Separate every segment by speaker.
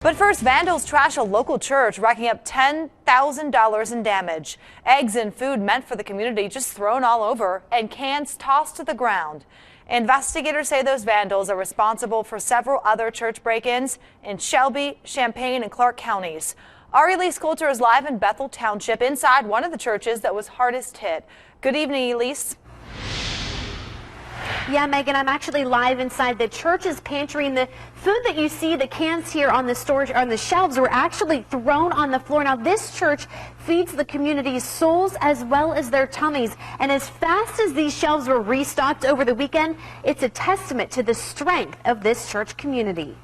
Speaker 1: But first, vandals trash a local church, racking up $10,000 in damage. Eggs and food meant for the community just thrown all over, and cans tossed to the ground. Investigators say those vandals are responsible for several other church break-ins in Shelby, Champaign, and Clark counties. Our Elise Coulter is live in Bethel Township inside one of the churches that was hardest hit. Good evening, Elise.
Speaker 2: Yeah, Megan, I'm actually live inside the church's pantry, and the food that you see, the cans here on the storage on the shelves, were actually thrown on the floor. Now, this church feeds the community's souls as well as their tummies, and as fast as these shelves were restocked over the weekend, it's a testament to the strength of this church community.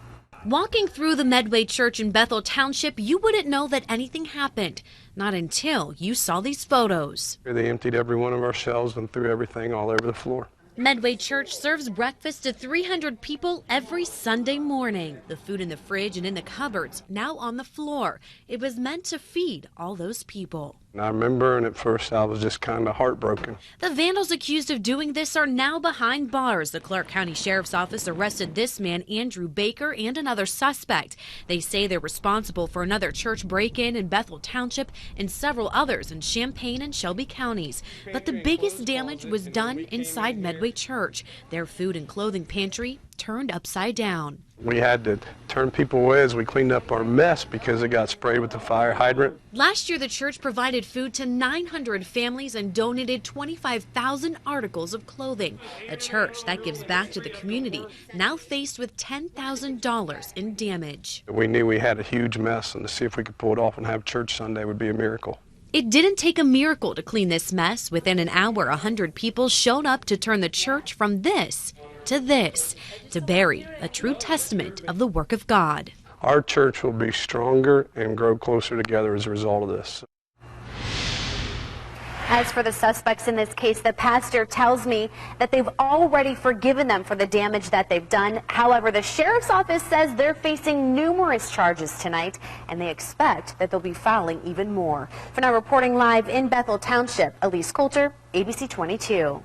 Speaker 3: Walking through the Medway Church in Bethel Township, you wouldn't know that anything happened. Not until you saw these photos.
Speaker 4: They emptied every one of our shelves and threw everything all over the floor.
Speaker 3: Medway Church serves breakfast to 300 people every Sunday morning. The food in the fridge and in the cupboards, now on the floor. It was meant to feed all those people.
Speaker 4: And I remember, and at first I was just kind of heartbroken.
Speaker 3: The vandals accused of doing this are now behind bars. The Clark County Sheriff's Office arrested this man, Andrew Baker, and another suspect. They say they're responsible for another church break-in in Bethel Township and several others in Champaign and Shelby counties. But the biggest damage was done inside Medway Church. Their food and clothing pantry turned upside down.
Speaker 4: We had to turn people away as we cleaned up our mess because it got sprayed with the fire hydrant.
Speaker 3: Last year, the church provided food to 900 families and donated 25,000 articles of clothing. A church that gives back to the community, now faced with $10,000 in damage.
Speaker 4: We knew we had a huge mess, and to see if we could pull it off and have church Sunday would be a miracle.
Speaker 3: It didn't take a miracle to clean this mess. Within an hour, 100 people showed up to turn the church from this, to bury a true testament of the work of God.
Speaker 4: Our church will be stronger and grow closer together as a result of this.
Speaker 2: As for the suspects in this case, the pastor tells me that they've already forgiven them for the damage that they've done. However, the sheriff's office says they're facing numerous charges tonight, and they expect that they'll be filing even more. For now, reporting live in Bethel Township, Elise Coulter, ABC 22.